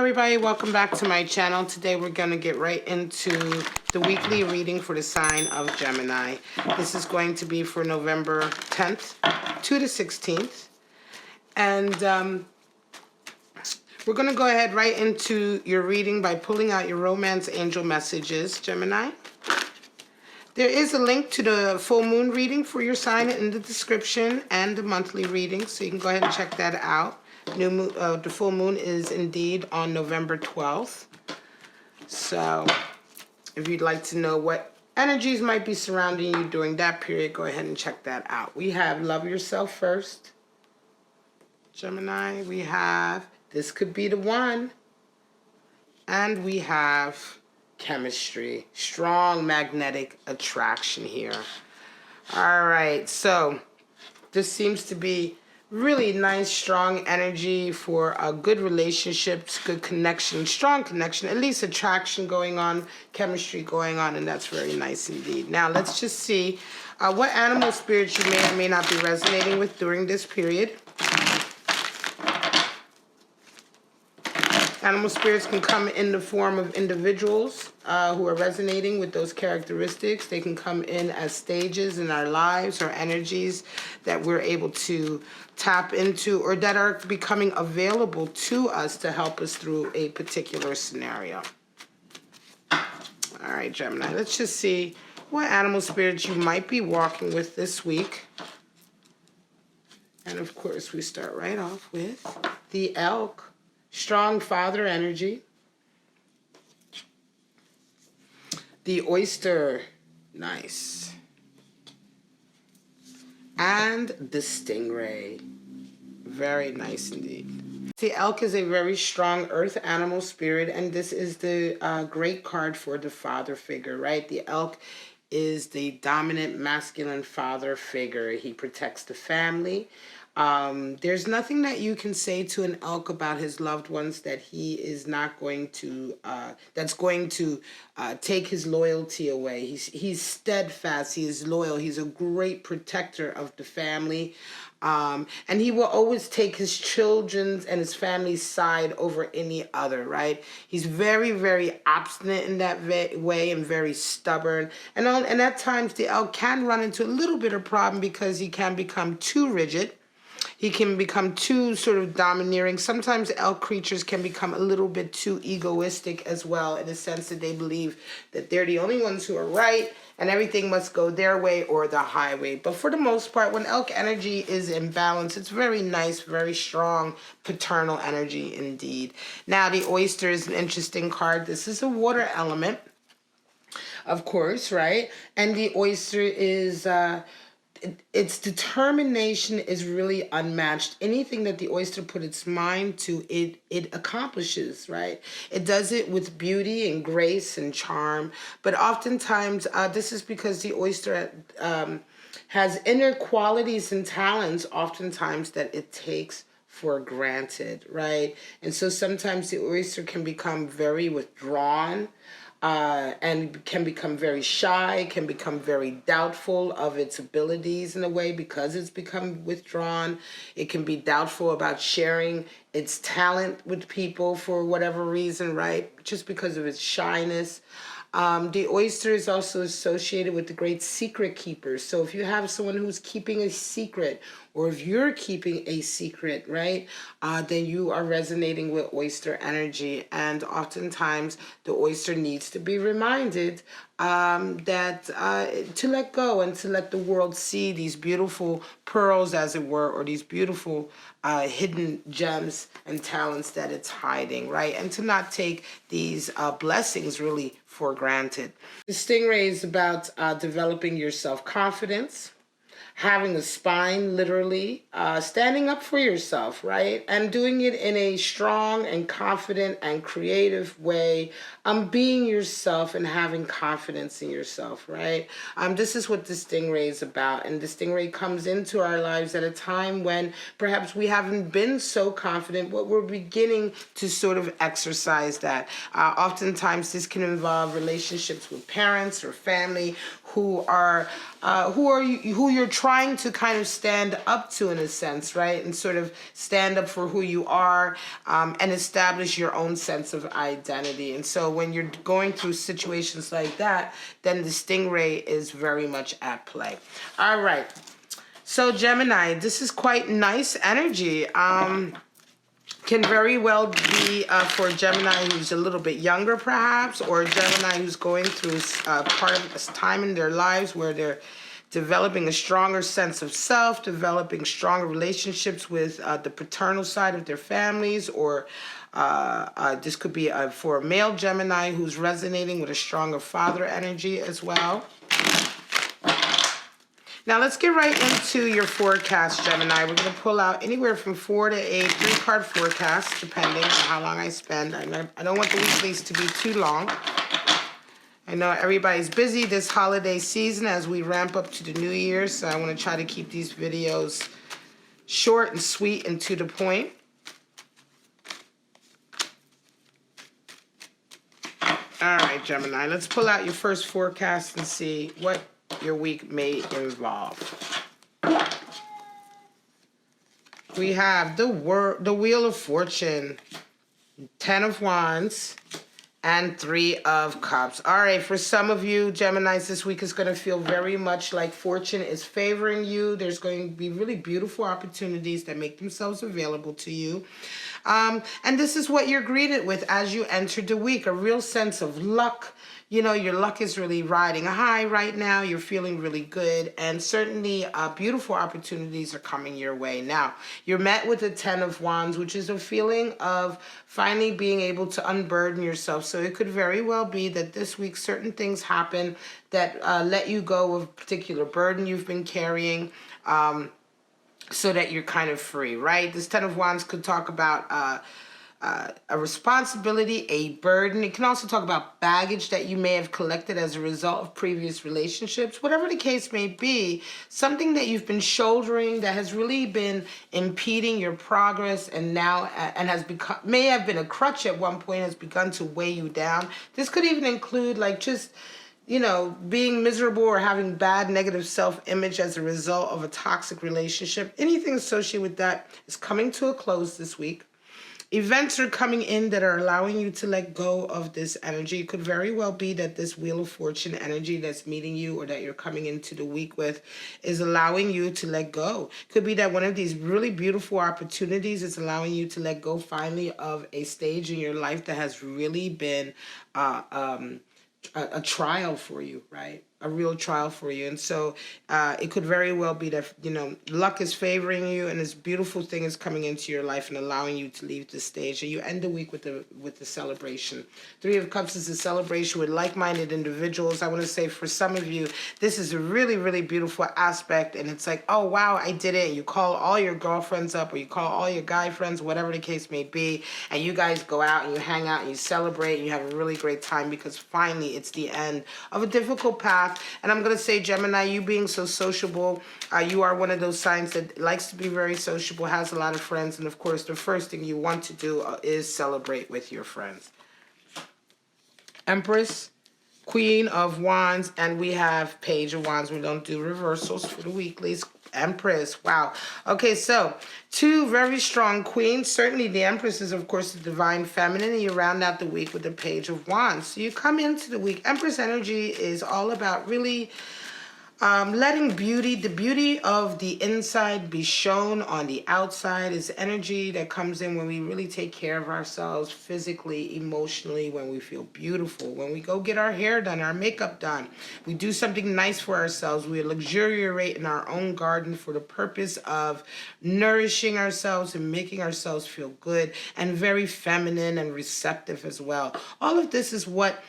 everybody, welcome back to my channel. Today we're going to get right into the weekly reading for the sign of Gemini. This is going to be for November 10th to the 16th. And we're going to go ahead right into your reading by pulling out your romance angel messages, Gemini. There is a link to the full moon reading for your sign in the description and the monthly reading, so you can go ahead and check that out. The full moon is indeed on November 12th. So if you'd like to know what energies might be surrounding you during that period, go ahead and check that out. We have love yourself first, Gemini. We have this could be the one. And we have chemistry, strong magnetic attraction here. All right, so this seems to be really nice, strong energy for a good relationships, good connection, strong connection, at least attraction going on, chemistry going on, and that's very nice indeed. Now, let's just see what animal spirits you may or may not be resonating with during this period. Animal spirits can come in the form of individuals who are resonating with those characteristics. They can come in as stages in our lives or energies that we're able to tap into or that are becoming available to us to help us through a particular scenario. All right, Gemini, let's just see what animal spirits you might be walking with this week. And of course, we start right off with the elk. Strong father energy. The oyster, nice. And the stingray, very nice indeed. The elk is a very strong earth animal spirit, and this is the great card for the father figure, right? The elk is the dominant masculine father figure. He protects the family. There's nothing that you can say to an elk about his loved ones that he is not going to, that's going to take his loyalty away. He's steadfast, he is loyal, he's a great protector of the family. And he will always take his children's and his family's side over any other, right? He's very, very obstinate in that way and very stubborn. And at times the elk can run into a little bit of problem because he can become too rigid. He can become too sort of domineering. Sometimes elk creatures can become a little bit too egoistic as well, in the sense that they believe that they're the only ones who are right and everything must go their way or the highway. But for the most part, when elk energy is in balance, it's very nice, very strong paternal energy indeed. Now, the oyster is an interesting card. This is a water element, of course, right? And the oyster is... its determination is really unmatched. Anything that the oyster put its mind to, it accomplishes, right? It does it with beauty and grace and charm. But oftentimes, this is because the oyster has inner qualities and talents, oftentimes, that it takes for granted, right? And so sometimes the oyster can become very withdrawn, and can become very shy, can become very doubtful of its abilities in a way because it's become withdrawn. It can be doubtful about sharing its talent with people for whatever reason, right? Just because of its shyness. The oyster is also associated with the great secret keepers. So if you have someone who's keeping a secret, or if you're keeping a secret, right, then you are resonating with oyster energy. And oftentimes the oyster needs to be reminded that to let go and to let the world see these beautiful pearls, as it were, or these beautiful hidden gems and talents that it's hiding, right? And to not take these blessings really for granted. The stingray is about developing your self-confidence, having a spine, literally, standing up for yourself, right? And doing it in a strong and confident and creative way, being yourself and having confidence in yourself, right? This is what the stingray is about. And the stingray comes into our lives at a time when perhaps we haven't been so confident, but we're beginning to sort of exercise that. Oftentimes this can involve relationships with parents or family who you're trying to kind of stand up to in a sense, right? And sort of stand up for who you are, and establish your own sense of identity. And so when you're going through situations like that, then the stingray is very much at play. All right. So Gemini, this is quite nice energy. Can very well be for a Gemini who's a little bit younger perhaps, or a Gemini who's going through part of this time in their lives where they're developing a stronger sense of self, developing stronger relationships with the paternal side of their families, or this could be for a male Gemini who's resonating with a stronger father energy as well. Now let's get right into your forecast, Gemini. We're going to pull out anywhere from 4 to 8 3-card forecasts, depending on how long I spend. I don't want the weeklies to be too long. I know everybody's busy this holiday season as we ramp up to the new year, so I want to try to keep these videos short and sweet and to the point. All right, Gemini, let's pull out your first forecast and see what your week may involve. We have the Wheel of Fortune, 10 of Wands, and 3 of Cups. All right, for some of you, Geminis, this week is going to feel very much like fortune is favoring you. There's going to be really beautiful opportunities that make themselves available to you. And this is what you're greeted with as you enter the week, a real sense of luck. You know, your luck is really riding high right now. You're feeling really good. And certainly beautiful opportunities are coming your way. Now, you're met with the 10 of Wands, which is a feeling of finally being able to unburden yourself. So it could very well be that this week certain things happen that let you go of a particular burden you've been carrying, so that you're kind of free, right? This 10 of Wands could talk about a responsibility, a burden. It can also talk about baggage that you may have collected as a result of previous relationships. Whatever the case may be, something that you've been shouldering that has really been impeding your progress and now and has become, may have been a crutch at one point, has begun to weigh you down. This could even include like just, you know, being miserable or having bad negative self-image as a result of a toxic relationship. Anything associated with that is coming to a close this week. Events are coming in that are allowing you to let go of this energy. It could very well be that this Wheel of Fortune energy that's meeting you or that you're coming into the week with is allowing you to let go. Could be that one of these really beautiful opportunities is allowing you to let go finally of a stage in your life that has really been a trial for you, right? A real trial for you. And so it could very well be that, you know, luck is favoring you and this beautiful thing is coming into your life and allowing you to leave the stage. And you end the week with the celebration. 3 of Cups is a celebration with like-minded individuals. I want to say for some of you, this is a really, really beautiful aspect. And it's like, oh, wow, I did it. And you call all your girlfriends up or you call all your guy friends, whatever the case may be. And you guys go out and you hang out and you celebrate and you have a really great time because finally it's the end of a difficult path. And I'm going to say, Gemini, you being so sociable, you are one of those signs that likes to be very sociable, has a lot of friends. And of course, the first thing you want to do is celebrate with your friends. Empress, Queen of Wands, and we have Page of Wands. We don't do reversals for the weeklies. Empress, wow. Okay, so 2 very strong queens. Certainly the Empress is, of course, the divine feminine, and you round out the week with the Page of Wands. So you come into the week. Empress energy is all about really letting the beauty of the inside be shown on the outside. Is energy that comes in when we really take care of ourselves physically, emotionally, when we feel beautiful, when we go get our hair done, our makeup done. We do something nice for ourselves. We luxuriate in our own garden for the purpose of nourishing ourselves and making ourselves feel good and very feminine and receptive as well. All of this is what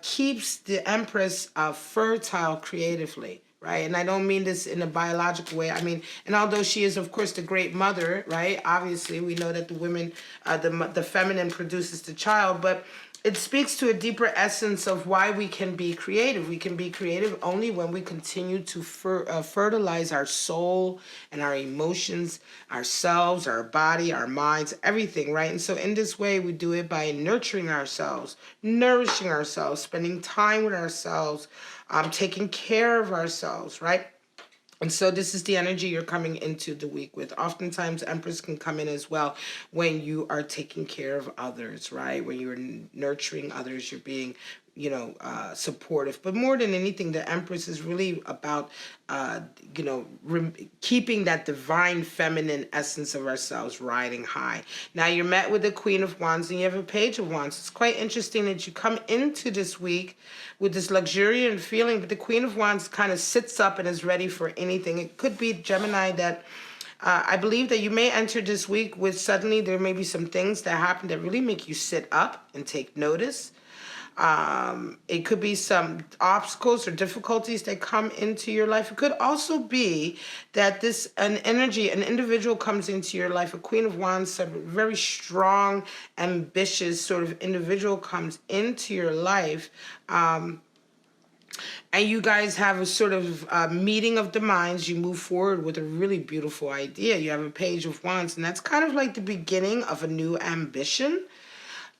keeps the Empress fertile creatively, right? And I don't mean this in a biological way. I mean, and although she is, of course, the great mother, right? Obviously, we know that the women, the feminine produces the child, but it speaks to a deeper essence of why we can be creative. We can be creative only when we continue to fertilize our soul and our emotions, ourselves, our body, our minds, everything, right? And so in this way, we do it by nurturing ourselves, nourishing ourselves, spending time with ourselves, taking care of ourselves, right? And so this is the energy you're coming into the week with. Oftentimes, Empress can come in as well when you are taking care of others, right? When you're nurturing others, you're being, supportive. But more than anything, the Empress is really about, keeping that divine feminine essence of ourselves riding high. Now, you're met with the Queen of Wands and you have a Page of Wands. It's quite interesting that you come into this week with this luxuriant feeling, but the Queen of Wands kind of sits up and is ready for anything. It could be, Gemini, that I believe that you may enter this week with suddenly there may be some things that happen that really make you sit up and take notice. It could be some obstacles or difficulties that come into your life. It could also be that an individual comes into your life, a Queen of Wands, a very strong, ambitious sort of individual comes into your life, and you guys have a sort of meeting of the minds. You move forward with a really beautiful idea. You have a Page of Wands, and that's kind of like the beginning of a new ambition.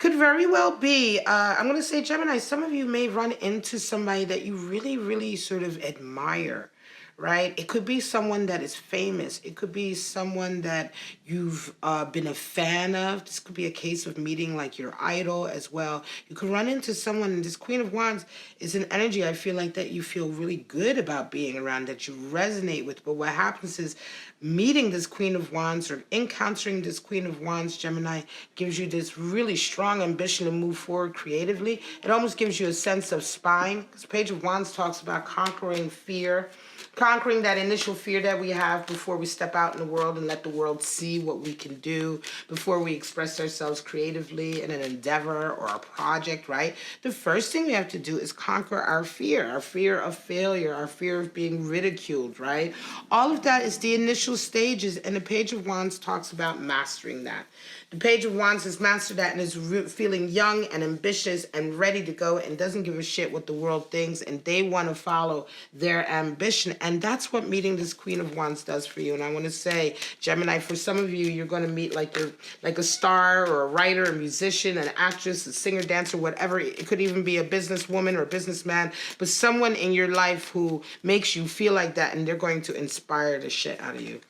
Could very well be, I'm going to say, Gemini, some of you may run into somebody that you really, really sort of admire, right? It could be someone that is famous. It could be someone that you've been a fan of. This could be a case of meeting like your idol as well. You could run into someone, and this Queen of Wands is an energy I feel like that you feel really good about being around, that you resonate with. But what happens is meeting this Queen of Wands or encountering this Queen of Wands, Gemini, gives you this really strong ambition to move forward creatively. It almost gives you a sense of spine, because Page of Wands talks about conquering fear, conquering that initial fear that we have before we step out in the world and let the world see what we can do, before we express ourselves creatively in an endeavor or a project, right? The first thing we have to do is conquer our fear of failure, our fear of being ridiculed, right? All of that is the initial stages, and the Page of Wands talks about mastering that. The Page of Wands has mastered that and is feeling young and ambitious and ready to go and doesn't give a shit what the world thinks, and they want to follow their ambition. And that's what meeting this Queen of Wands does for you. And I want to say, Gemini, for some of you, you're going to meet like a star or a writer, a musician, an actress, a singer, dancer, whatever. It could even be a businesswoman or a businessman, but someone in your life who makes you feel like that, and they're going to inspire the shit out of you.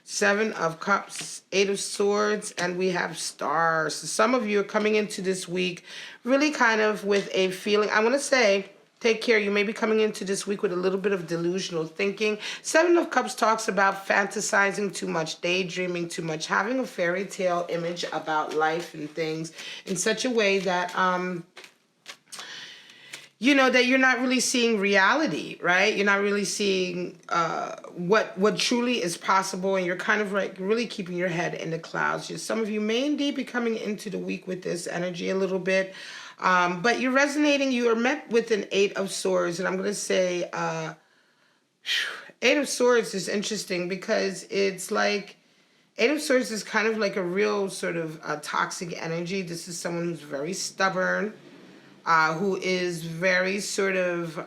7 of Cups, 8 of Swords, and we have Stars. So some of you are coming into this week really kind of with a feeling, I want to say, take care. You may be coming into this week with a little bit of delusional thinking. 7 of Cups talks about fantasizing too much, daydreaming too much, having a fairy tale image about life and things in such a way that, that you're not really seeing reality, right? You're not really seeing what truly is possible, and you're kind of like really keeping your head in the clouds. Some of you may indeed be coming into the week with this energy a little bit, but you're resonating. You are met with an 8 of Swords, and I'm going to say 8 of Swords is interesting because it's like 8 of Swords is kind of like a real sort of toxic energy. This is someone who's very stubborn, who is very sort of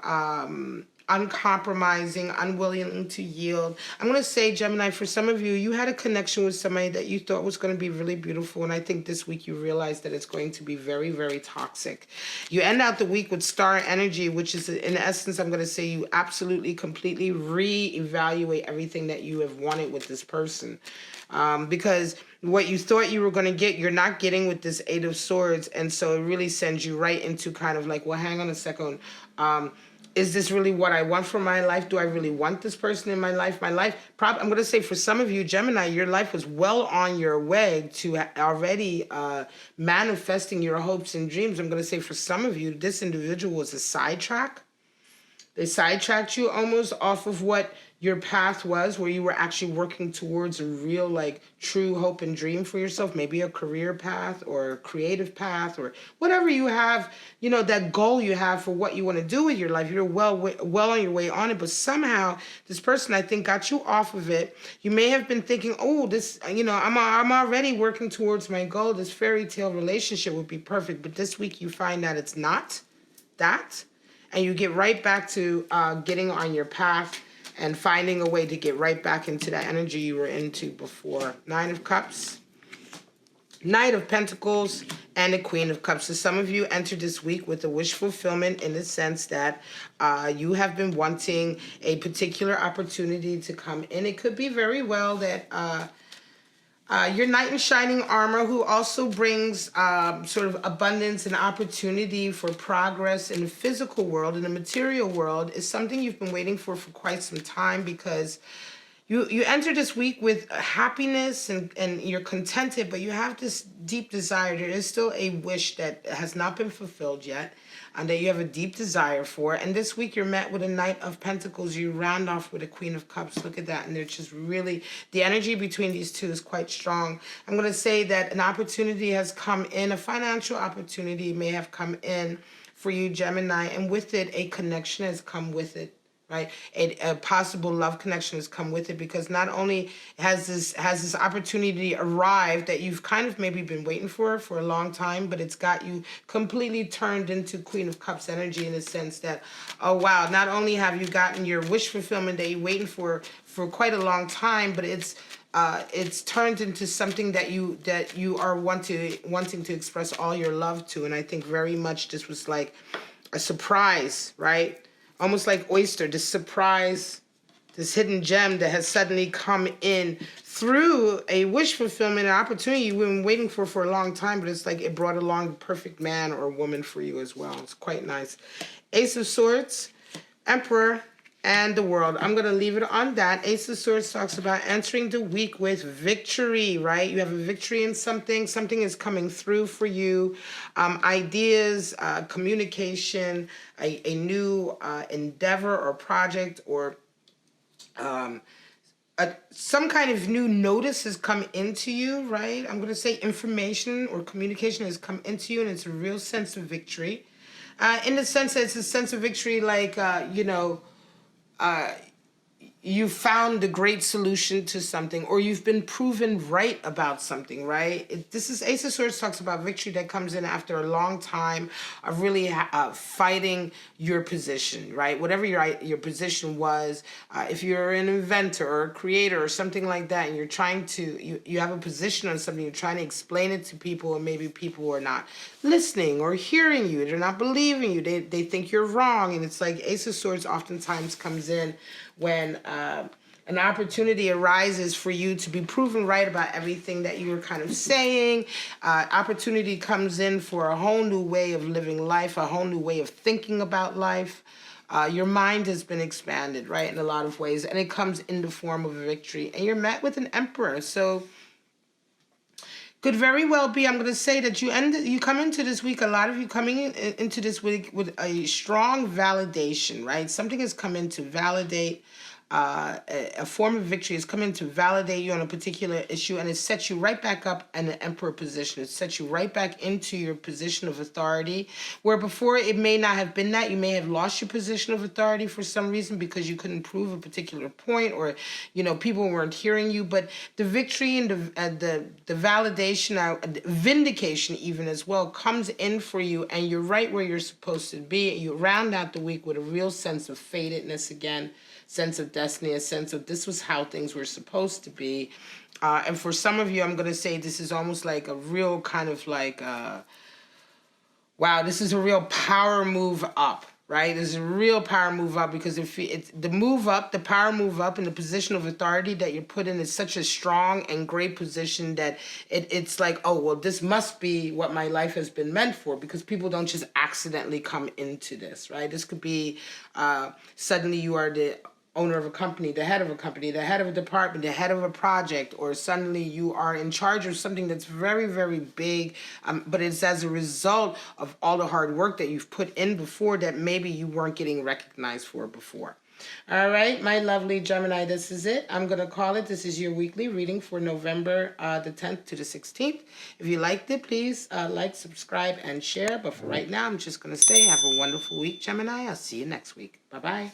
uncompromising, unwilling to yield. I'm going to say, Gemini, for some of you, you had a connection with somebody that you thought was going to be really beautiful, and I think this week you realize that it's going to be very, very toxic. You end out the week with Star energy, which is, in essence, I'm going to say you absolutely, completely reevaluate everything that you have wanted with this person. Because what you thought you were going to get, you're not getting with this 8 of Swords, and so it really sends you right into kind of like, well, hang on a second, is this really what I want for my life? Do I really want this person in my life? I'm going to say for some of you, Gemini, your life was well on your way to already manifesting your hopes and dreams. I'm going to say for some of you, this individual was a sidetrack. They sidetracked you almost off of what your path was, where you were actually working towards a real, like, true hope and dream for yourself, maybe a career path or a creative path or whatever you have, you know, that goal you have for what you want to do with your life. You're well on your way on it, but somehow this person, I think, got you off of it. You may have been thinking, oh, this, you know, I'm already working towards my goal. This fairy tale relationship would be perfect, but this week you find that it's not that, and you get right back to getting on your path and finding a way to get right back into that energy you were into before. Nine of Cups, Knight of Pentacles, and the Queen of Cups. So some of you entered this week with a wish fulfillment in the sense that you have been wanting a particular opportunity to come in. It could be very well that your knight in shining armor, who also brings sort of abundance and opportunity for progress in the physical world, in the material world, is something you've been waiting for quite some time, because you enter this week with happiness and you're contented, but you have this deep desire. There is still a wish that has not been fulfilled yet, and that you have a deep desire for. And this week you're met with a Knight of Pentacles. You round off with a Queen of Cups. Look at that. And they're just really, the energy between these two is quite strong. I'm going to say that an opportunity has come in, a financial opportunity may have come in for you, Gemini, and with it, a connection has come with it. Right, a possible love connection has come with it, because not only has this opportunity arrived that you've kind of maybe been waiting for a long time, but it's got you completely turned into Queen of Cups energy, in the sense that, oh wow, not only have you gotten your wish fulfillment that you're waiting for quite a long time, but it's turned into something that you are wanting to express all your love to. And I think very much this was like a surprise, right? Almost like oyster, this surprise, this hidden gem that has suddenly come in through a wish fulfillment, an opportunity you've been waiting for a long time, but it's like it brought along the perfect man or woman for you as well. It's quite nice. Ace of Swords, Emperor, and the World. I'm going to leave it on that. Ace of Swords talks about entering the week with victory, right? You have a victory in something. Something is coming through for you. Ideas, communication, a new endeavor or project, or some kind of new notice has come into you, right? I'm going to say information or communication has come into you, and it's a real sense of victory. In the sense that it's a sense of victory, like, you know, you found the great solution to something, or you've been proven right about something, right? This is Ace of Swords talks about victory that comes in after a long time of really fighting your position, right? Whatever your position was, if you're an inventor or a creator or something like that, and you're trying to, you have a position on something, you're trying to explain it to people, and maybe people are not listening or hearing you, they're not believing you, they think you're wrong. And it's like Ace of Swords oftentimes comes in when an opportunity arises for you to be proven right about everything that you were kind of saying. Opportunity comes in for a whole new way of living life, a whole new way of thinking about life. Your mind has been expanded, right, in a lot of ways, and it comes in the form of a victory. And you're met with an Emperor, so could very well be, I'm going to say that you come into this week, a lot of you coming into this week with a strong validation, right? Something has come in to validate, a form of victory has come in to validate you on a particular issue, and it sets you right back up in an Emperor position. It sets you right back into your position of authority, where before it may not have been that. You may have lost your position of authority for some reason because you couldn't prove a particular point, or, you know, people weren't hearing you. But the victory and the validation, vindication even as well, comes in for you, and you're right where you're supposed to be. You round out the week with a real sense of fatedness again, sense of destiny, a sense of this was how things were supposed to be. And for some of you, I'm going to say this is almost like a real kind of like, wow, this is a real power move up, right? This is a real power move up, because if it's the move up, the power move up in the position of authority that you're put in is such a strong and great position that it's like, oh, well, this must be what my life has been meant for, because people don't just accidentally come into this, right? This could be suddenly you are the owner of a company, the head of a company, the head of a department, the head of a project, or suddenly you are in charge of something that's very, very big, but it's as a result of all the hard work that you've put in before that maybe you weren't getting recognized for before. All right, my lovely Gemini, this is it. I'm going to call it. This is your weekly reading for November the 10th to the 16th. If you liked it, please like, subscribe, and share. But for right now, I'm just going to say have a wonderful week, Gemini. I'll see you next week. Bye-bye.